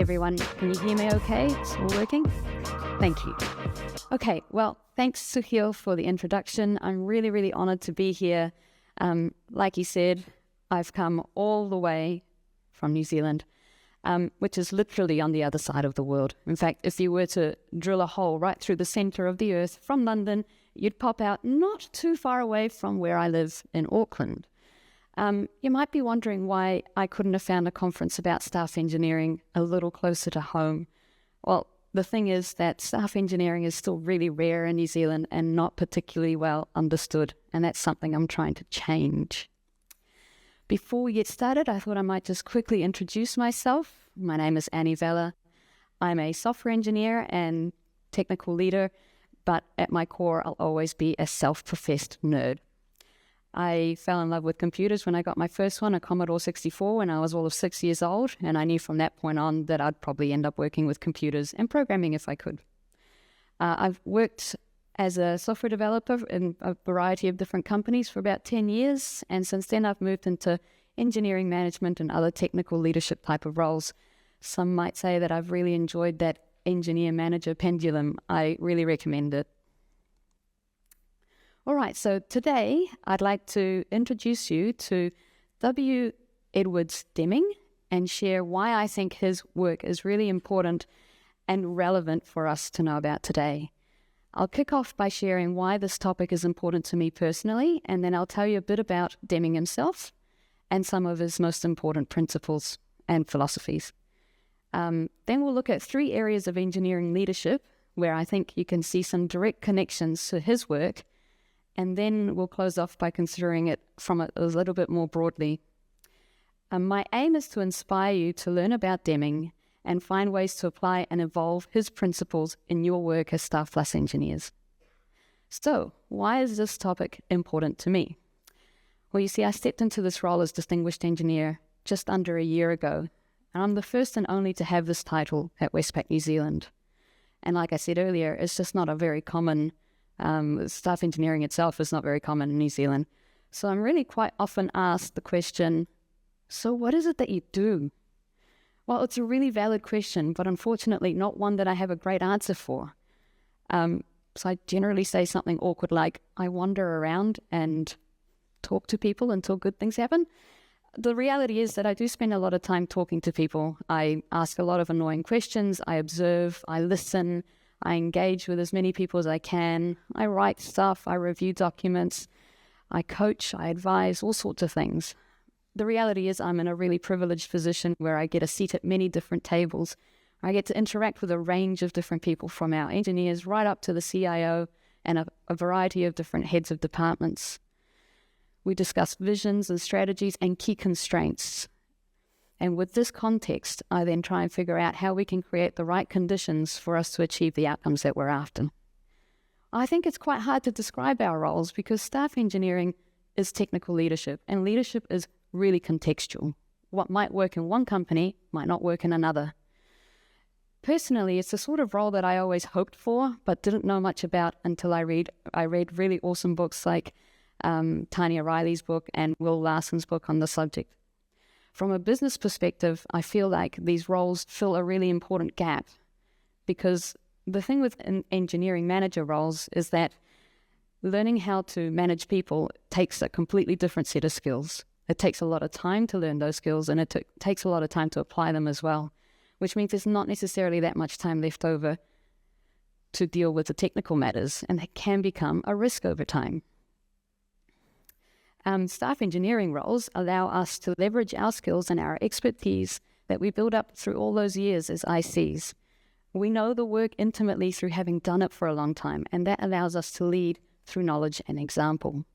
everyone. Can you hear me okay? It's all working? Thank you. Okay, well, thanks, Sukhil, for the introduction. I'm really, really honored to be here. Like you said, I've come all the way from New Zealand, which is literally on the other side of the world. In fact, if you were to drill a hole right through the center of the earth from London, you'd pop out not too far away from where I live in Auckland. You might be wondering why I couldn't have found a conference about staff engineering a little closer to home. Well, the thing is that staff engineering is still really rare in New Zealand and not particularly well understood, and that's something I'm trying to change. Before we get started, I thought I might just quickly introduce myself. My name is Vella. I'm a software engineer and technical leader, but at my core, I'll always be a self-professed nerd. I fell in love with computers when I got my first one, a Commodore 64, when I was all of 6 years old, and I knew from that point on that I'd probably end up working with computers and programming if I could. I've worked as a software developer in a variety of different companies for about 10 years, and since then I've moved into engineering management and other technical leadership type of roles. Some might say that I've really enjoyed that engineer-manager pendulum. I really recommend it. All right, so today I'd like to introduce you to W. Edwards Deming and share why I think his work is really important and relevant for us to know about today. I'll kick off by sharing why this topic is important to me personally, and then I'll tell you a bit about Deming himself and some of his most important principles and philosophies. Then we'll look at 3 areas of engineering leadership where I think you can see some direct connections to his work. And then we'll close off by considering it from a little bit more broadly. My aim is to inspire you to learn about Deming and find ways to apply and evolve his principles in your work as StaffPlus engineers. So, why is this topic important to me? Well, you see, I stepped into this role as Distinguished Engineer just under a year ago, and I'm the first and only to have this title at Westpac New Zealand. And like I said earlier, it's just not a very common staff engineering itself is not very common in New Zealand. So I'm really quite often asked the question, so what is it that you do? Well, it's a really valid question, but unfortunately not one that I have a great answer for. So I generally say something awkward like, I wander around and talk to people until good things happen. The reality is that I do spend a lot of time talking to people. I ask a lot of annoying questions, I observe, I listen, I engage with as many people as I can. I write stuff, I review documents, I coach, I advise, all sorts of things. The reality is I'm in a really privileged position where I get a seat at many different tables. I get to interact with a range of different people from our engineers right up to the CIO and a variety of different heads of departments. We discuss visions and strategies and key constraints. And with this context, I then try and figure out how we can create the right conditions for us to achieve the outcomes that we're after. I think it's quite hard to describe our roles because staff engineering is technical leadership, and leadership is really contextual. What might work in one company might not work in another. Personally, it's the sort of role that I always hoped for, but didn't know much about until I read really awesome books like Tanya Riley's book and Will Larson's book on the subject. From a business perspective, I feel like these roles fill a really important gap because the thing with engineering manager roles is that learning how to manage people takes a completely different set of skills. It takes a lot of time to learn those skills, and it takes a lot of time to apply them as well, which means there's not necessarily that much time left over to deal with the technical matters, and that can become a risk over time. Staff engineering roles allow us to leverage our skills and our expertise that we build up through all those years as ICs. We know the work intimately through having done it for a long time, and that allows us to lead through knowledge and example.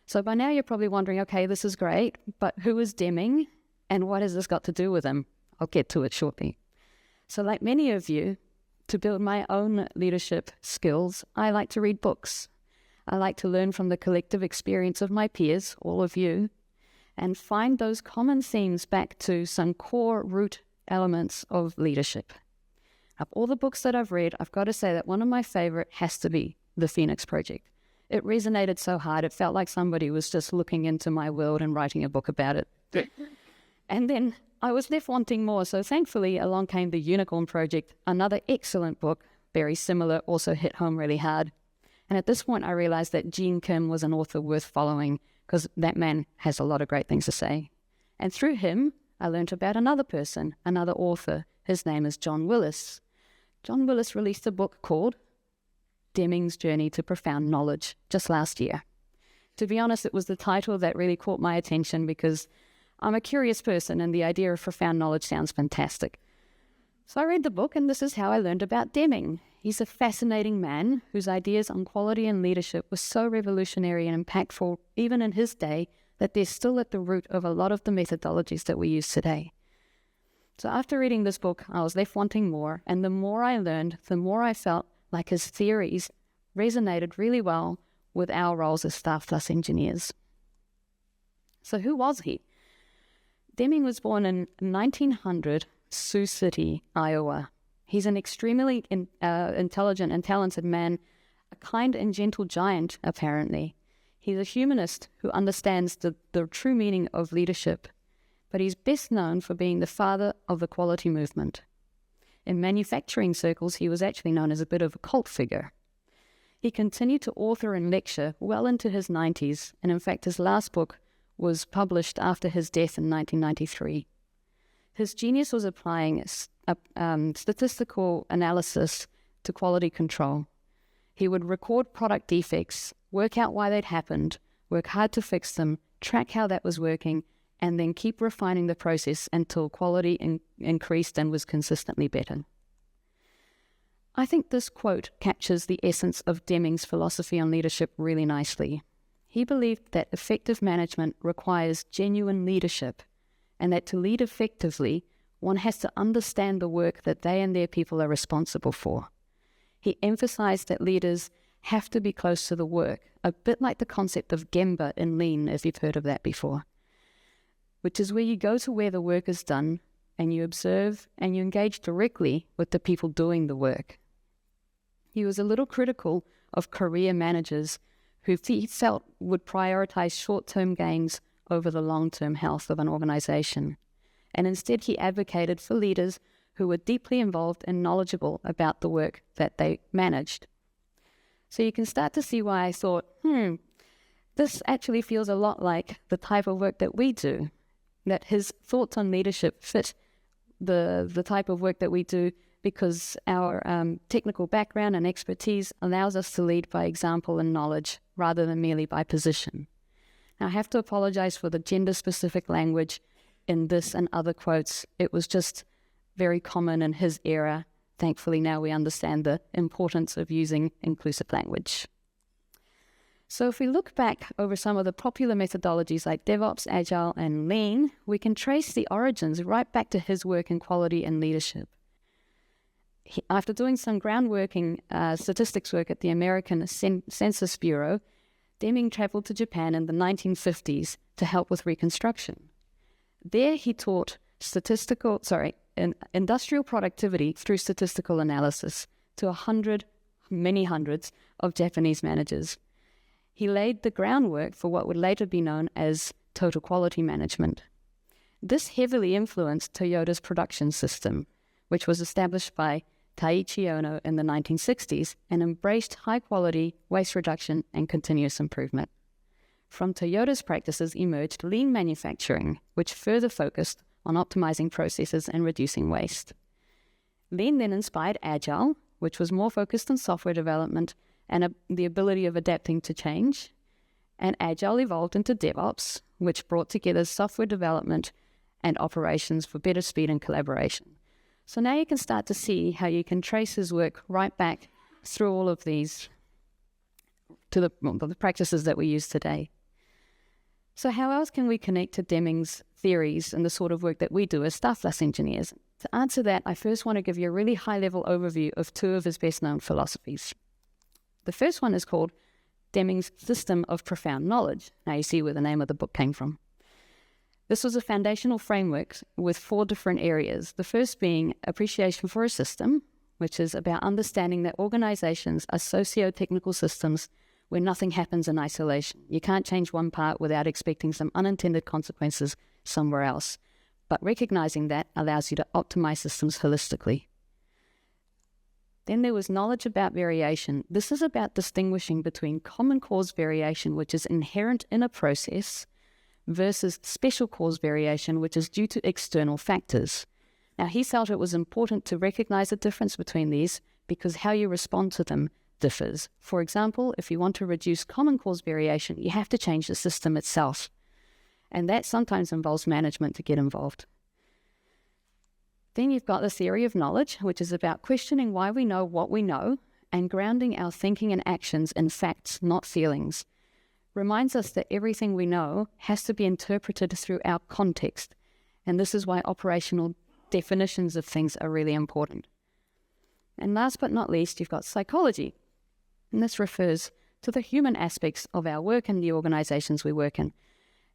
So by now you're probably wondering, okay, this is great, but who is Deming and what has this got to do with him? I'll get to it shortly. So like many of you, to build my own leadership skills, I like to read books. I like to learn from the collective experience of my peers, all of you, and find those common themes back to some core root elements of leadership. Of all the books that I've read, I've got to say that one of my favorite has to be The Phoenix Project. It resonated so hard, it felt like somebody was just looking into my world and writing a book about it. And then I was left wanting more, so thankfully along came The Unicorn Project, another excellent book, very similar, also hit home really hard. And at this point I realized that Gene Kim was an author worth following, because that man has a lot of great things to say. And through him, I learned about another person, another author. His name is John Willis. John Willis released a book called Deming's Journey to Profound Knowledge just last year. To be honest, it was the title that really caught my attention because I'm a curious person and the idea of profound knowledge sounds fantastic. So I read the book, and this is how I learned about Deming. He's a fascinating man whose ideas on quality and leadership were so revolutionary and impactful even in his day that they're still at the root of a lot of the methodologies that we use today. So after reading this book, I was left wanting more, and the more I learned, the more I felt like his theories resonated really well with our roles as StaffPlus engineers. So who was he? Deming was born in 1900, Sioux City, Iowa. He's an extremely intelligent and talented man, a kind and gentle giant, apparently. He's a humanist who understands the true meaning of leadership, but he's best known for being the father of the quality movement. In manufacturing circles, he was actually known as a bit of a cult figure. He continued to author and lecture well into his 90s, and in fact his last book was published after his death in 1993. His genius was applying statistical analysis to quality control. He would record product defects, work out why they'd happened, work hard to fix them, track how that was working, and then keep refining the process until quality increased and was consistently better. I think this quote captures the essence of Deming's philosophy on leadership really nicely. He believed that effective management requires genuine leadership, and that to lead effectively, one has to understand the work that they and their people are responsible for. He emphasized that leaders have to be close to the work, a bit like the concept of Gemba in Lean, if you've heard of that before, which is where you go to where the work is done and you observe and you engage directly with the people doing the work. He was a little critical of career managers who he felt would prioritize short-term gains over the long-term health of an organization. And instead he advocated for leaders who were deeply involved and knowledgeable about the work that they managed. So you can start to see why I thought, this actually feels a lot like the type of work that we do, that his thoughts on leadership fit the type of work that we do because our technical background and expertise allows us to lead by example and knowledge rather than merely by position. Now, I have to apologize for the gender-specific language in this and other quotes. It was just very common in his era. Thankfully, now we understand the importance of using inclusive language. So if we look back over some of the popular methodologies like DevOps, Agile, and Lean, we can trace the origins right back to his work in quality and leadership. After doing some groundworking statistics work at the American Census Bureau, Deming traveled to Japan in the 1950s to help with reconstruction. There he taught industrial productivity through statistical analysis to many hundreds of Japanese managers. He laid the groundwork for what would later be known as total quality management. This heavily influenced Toyota's production system, which was established by Taiichi Ohno in the 1960s and embraced high quality, waste reduction, and continuous improvement. From Toyota's practices emerged lean manufacturing, which further focused on optimizing processes and reducing waste. Lean then inspired Agile, which was more focused on software development and the ability of adapting to change. And Agile evolved into DevOps, which brought together software development and operations for better speed and collaboration. So now you can start to see how you can trace his work right back through all of these to the practices that we use today. So how else can we connect to Deming's theories and the sort of work that we do as StaffPlus engineers? To answer that, I first want to give you a really high-level overview of two of his best-known philosophies. The first one is called Deming's System of Profound Knowledge. Now you see where the name of the book came from. This was a foundational framework with 4 different areas. The first being appreciation for a system, which is about understanding that organizations are socio-technical systems where nothing happens in isolation. You can't change one part without expecting some unintended consequences somewhere else. but recognizing that allows you to optimize systems holistically. Then there was knowledge about variation. This is about distinguishing between common cause variation, which is inherent in a process, versus special cause variation, which is due to external factors. Now, he felt it was important to recognize the difference between these because how you respond to them differs. For example, if you want to reduce common cause variation, you have to change the system itself. And that sometimes involves management to get involved. Then you've got the theory of knowledge, which is about questioning why we know what we know and grounding our thinking and actions in facts, not feelings. Reminds us that everything we know has to be interpreted through our context. And this is why operational definitions of things are really important. And last but not least, you've got psychology. And this refers to the human aspects of our work and the organizations we work in.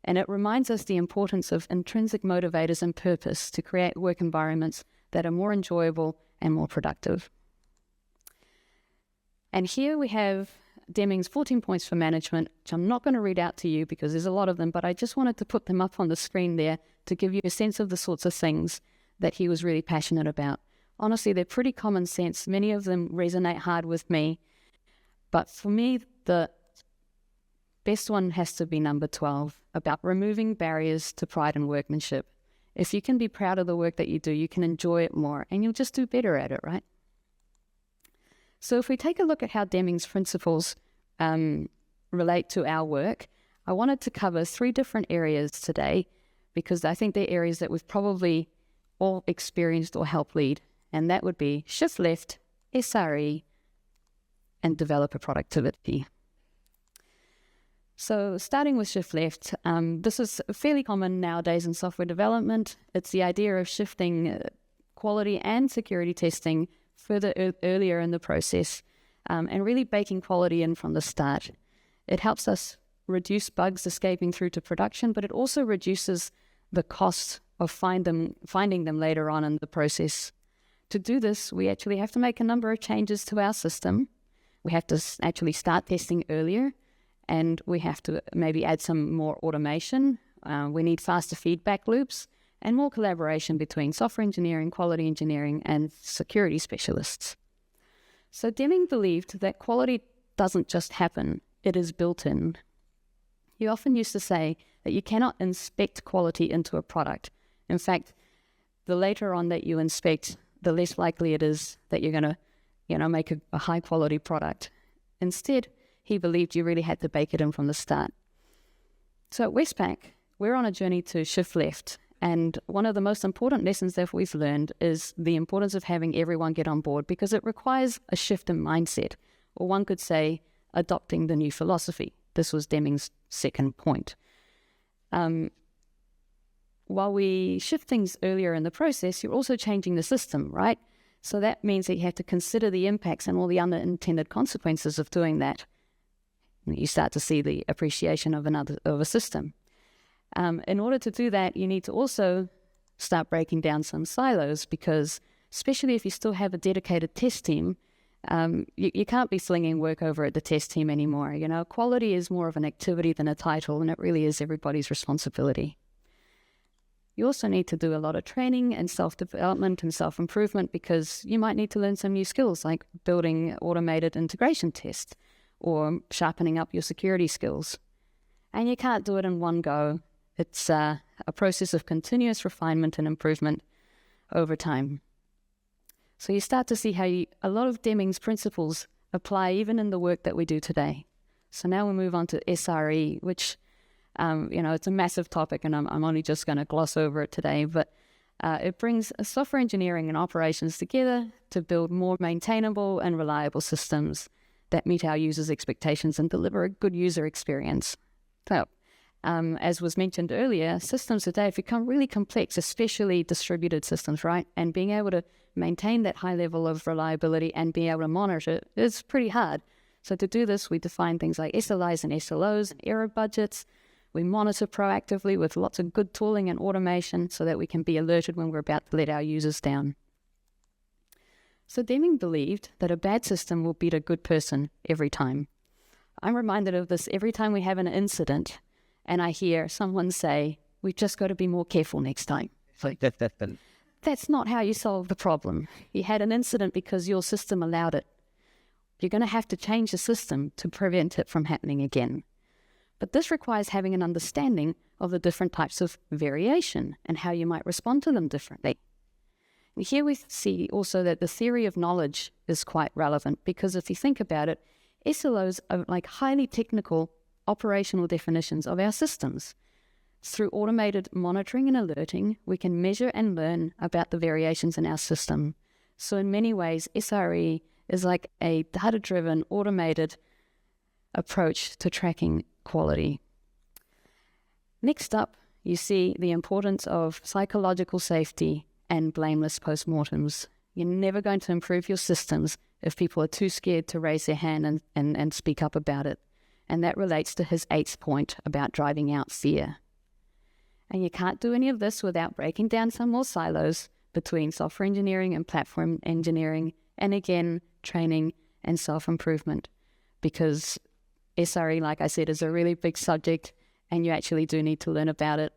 And it reminds us the importance of intrinsic motivators and purpose to create work environments that are more enjoyable and more productive. And here we have Deming's 14 points for management, which I'm not going to read out to you because there's a lot of them, but I just wanted to put them up on the screen there to give you a sense of the sorts of things that he was really passionate about. Honestly, they're pretty common sense. Many of them resonate hard with me. But for me, the best one has to be number 12, about removing barriers to pride and workmanship. If you can be proud of the work that you do, you can enjoy it more, and you'll just do better at it, right? So if we take a look at how Deming's principles relate to our work, I wanted to cover 3 different areas today because I think they're areas that we've probably all experienced or helped lead, and that would be shift left, SRE, and developer productivity. So starting with shift left, this is fairly common nowadays in software development. It's the idea of shifting quality and security testing further earlier in the process and really baking quality in from the start. It helps us reduce bugs escaping through to production, but it also reduces the cost of finding them later on in the process. To do this, we actually have to make a number of changes to our system. We have to actually start testing earlier, and we have to maybe add some more automation. We need faster feedback loops and more collaboration between software engineering, quality engineering, and security specialists. So Deming believed that quality doesn't just happen, it is built in. He often used to say that you cannot inspect quality into a product. In fact, the later on that you inspect, the less likely it is that you're going to make a high quality product. Instead, he believed you really had to bake it in from the start. So at Westpac, we're on a journey to shift left. And one of the most important lessons that we've learned is the importance of having everyone get on board because it requires a shift in mindset, or one could say adopting the new philosophy. This was Deming's second point. While we shift things earlier in the process, you're also changing the system, right? So that means that you have to consider the impacts and all the unintended consequences of doing that. You start to see the appreciation of a system. In order to do that, you need to also start breaking down some silos because, especially if you still have a dedicated test team, you can't be slinging work over at the test team anymore. Quality is more of an activity than a title, and it really is everybody's responsibility. You also need to do a lot of training and self-development and self-improvement because you might need to learn some new skills like building automated integration tests or sharpening up your security skills. And you can't do it in one go. It's a process of continuous refinement and improvement over time. So you start to see how a lot of Deming's principles apply even in the work that we do today. So now we move on to SRE, which it's a massive topic, and I'm only just going to gloss over it today, but it brings software engineering and operations together to build more maintainable and reliable systems that meet our users' expectations and deliver a good user experience. So, as was mentioned earlier, systems today have become really complex, especially distributed systems, right? And being able to maintain that high level of reliability and being able to monitor it is pretty hard. So to do this, we define things like SLIs and SLOs and error budgets. We monitor proactively with lots of good tooling and automation so that we can be alerted when we're about to let our users down. So Deming believed that a bad system will beat a good person every time. I'm reminded of this every time we have an incident and I hear someone say, we've just got to be more careful next time. That's not how you solve the problem. You had an incident because your system allowed it. You're going to have to change the system to prevent it from happening again. But this requires having an understanding of the different types of variation and how you might respond to them differently. And here we see also that the theory of knowledge is quite relevant, because if you think about it, SLOs are like highly technical operational definitions of our systems. Through automated monitoring and alerting, we can measure and learn about the variations in our system. So in many ways, SRE is like a data-driven, automated approach to tracking quality. Next up, you see the importance of psychological safety and blameless postmortems. You're never going to improve your systems if people are too scared to raise their hand and speak up about it. And that relates to his 8th point about driving out fear. And you can't do any of this without breaking down some more silos between software engineering and platform engineering, and again, training and self-improvement, because SRE, like I said, is a really big subject and you actually do need to learn about it.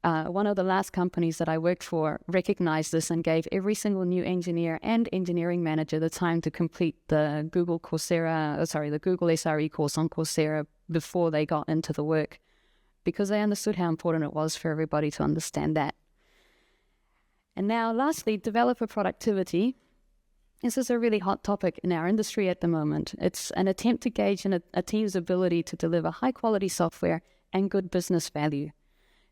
One of the last companies that I worked for recognized this and gave every single new engineer and engineering manager the time to complete the Google SRE course on Coursera before they got into the work, because they understood how important it was for everybody to understand that. And now, lastly, developer productivity. This is a really hot topic in our industry at the moment. It's an attempt to gauge a team's ability to deliver high-quality software and good business value.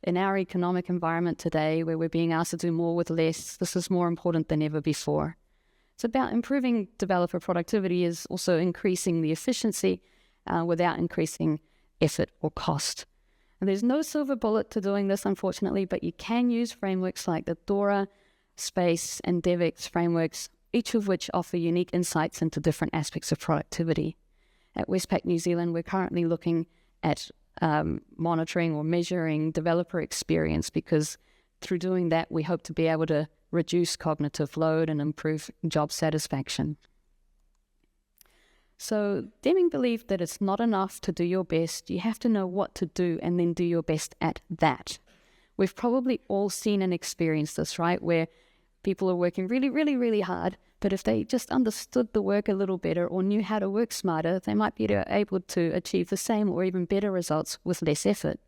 In our economic environment today, where we're being asked to do more with less, this is more important than ever before. It's about improving developer productivity is also increasing the efficiency without increasing effort or cost. And there's no silver bullet to doing this, unfortunately, but you can use frameworks like the DORA, SPACE, and DevX frameworks, each of which offer unique insights into different aspects of productivity. At Westpac New Zealand, we're currently looking at monitoring or measuring developer experience, because through doing that, we hope to be able to reduce cognitive load and improve job satisfaction. So Deming believed that it's not enough to do your best. You have to know what to do and then do your best at that. We've probably all seen and experienced this, right? Where people are working really, really, really hard, but if they just understood the work a little better or knew how to work smarter, they might be able to achieve the same or even better results with less effort.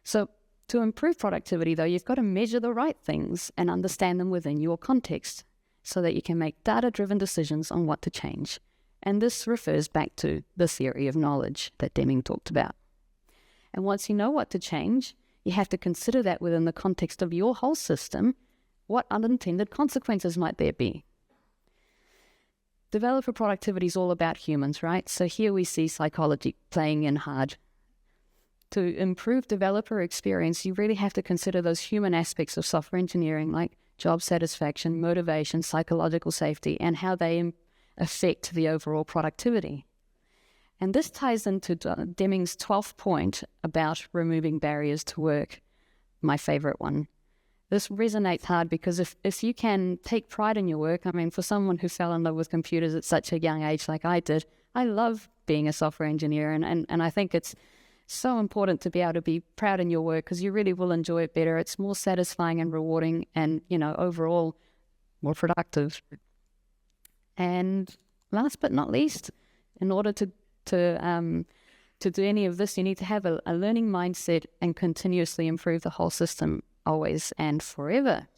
So to improve productivity, though, you've got to measure the right things and understand them within your context so that you can make data-driven decisions on what to change. And this refers back to the theory of knowledge that Deming talked about. And once you know what to change, you have to consider that within the context of your whole system. What unintended consequences might there be? Developer productivity is all about humans, right? So here we see psychology playing in hard. To improve developer experience, you really have to consider those human aspects of software engineering, like job satisfaction, motivation, psychological safety, and how they affect the overall productivity. And this ties into Deming's 12th point about removing barriers to work, my favorite one. This resonates hard because if you can take pride in your work, I mean, for someone who fell in love with computers at such a young age like I did, I love being a software engineer, and I think it's so important to be able to be proud in your work, because you really will enjoy it better. It's more satisfying and rewarding and, overall more productive. And last but not least, in order to do any of this, you need to have a learning mindset and continuously improve the whole system, always and forever.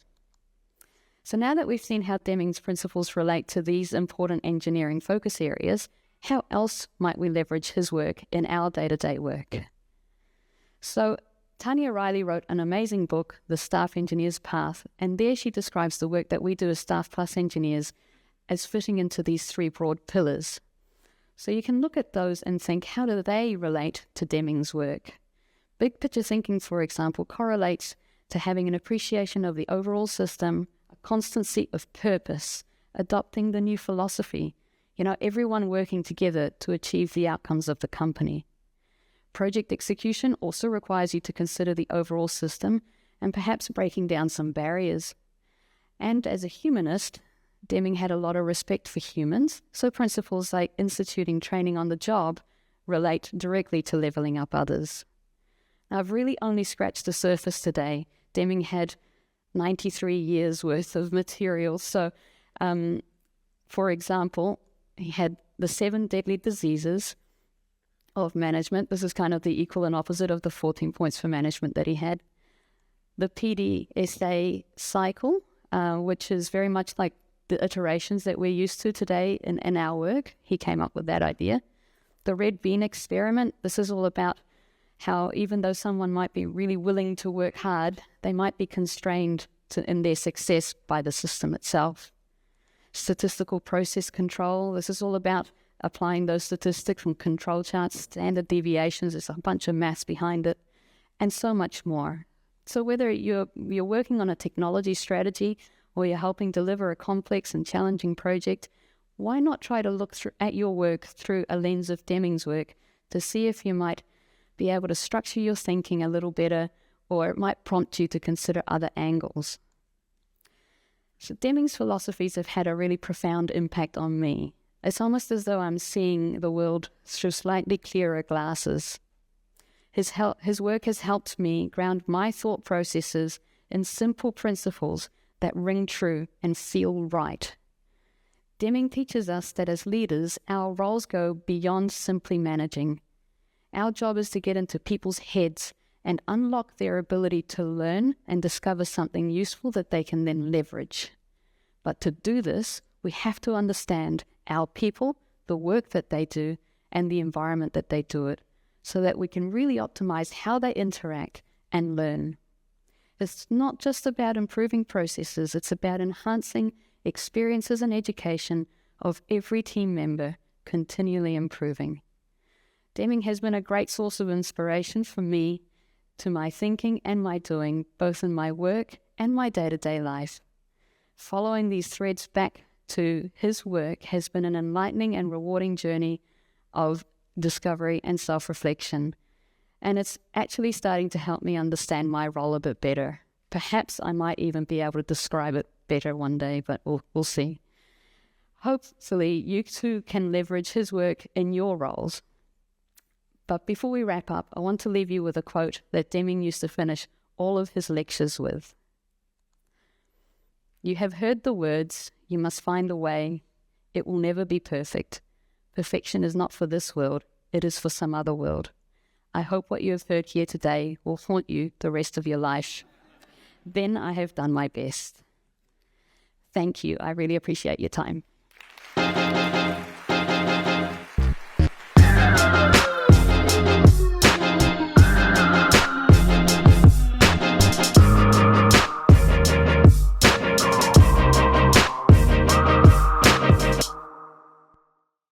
So now that we've seen how Deming's principles relate to these important engineering focus areas, how else might we leverage his work in our day-to-day work? So Tanya Riley wrote an amazing book, The Staff Engineer's Path, and there she describes the work that we do as StaffPlus engineers as fitting into these three broad pillars. So you can look at those and think, how do they relate to Deming's work? Big picture thinking, for example, correlates to having an appreciation of the overall system, a constancy of purpose, adopting the new philosophy, everyone working together to achieve the outcomes of the company. Project execution also requires you to consider the overall system and perhaps breaking down some barriers. And as a humanist, Deming had a lot of respect for humans, so principles like instituting training on the job relate directly to leveling up others. Now, I've really only scratched the surface today Deming had 93 years worth of material. So, for example, he had the 7 deadly diseases of management. This is kind of the equal and opposite of the 14 points for management that he had. The PDSA cycle, which is very much like the iterations that we're used to today in our work. He came up with that idea. The red bean experiment, this is all about how even though someone might be really willing to work hard, they might be constrained in their success by the system itself. Statistical process control, this is all about applying those statistics from control charts, standard deviations, there's a bunch of maths behind it, and so much more. So whether you're working on a technology strategy or you're helping deliver a complex and challenging project, why not try to look at your work through a lens of Deming's work to see if you might be able to structure your thinking a little better, or it might prompt you to consider other angles. So Deming's philosophies have had a really profound impact on me. It's almost as though I'm seeing the world through slightly clearer glasses. His work has helped me ground my thought processes in simple principles that ring true and feel right. Deming teaches us that as leaders, our roles go beyond simply managing. Our job is to get into people's heads and unlock their ability to learn and discover something useful that they can then leverage. But to do this, we have to understand our people, the work that they do, and the environment that they do it, so that we can really optimize how they interact and learn. It's not just about improving processes, it's about enhancing experiences and education of every team member, continually improving. Deming has been a great source of inspiration for me to my thinking and my doing, both in my work and my day-to-day life. Following these threads back to his work has been an enlightening and rewarding journey of discovery and self-reflection. And it's actually starting to help me understand my role a bit better. Perhaps I might even be able to describe it better one day, but we'll see. Hopefully, you too can leverage his work in your roles. But before we wrap up, I want to leave you with a quote that Deming used to finish all of his lectures with. "You have heard the words, you must find a way. It will never be perfect. Perfection is not for this world, it is for some other world. I hope what you have heard here today will haunt you the rest of your life. Then I have done my best." Thank you. I really appreciate your time.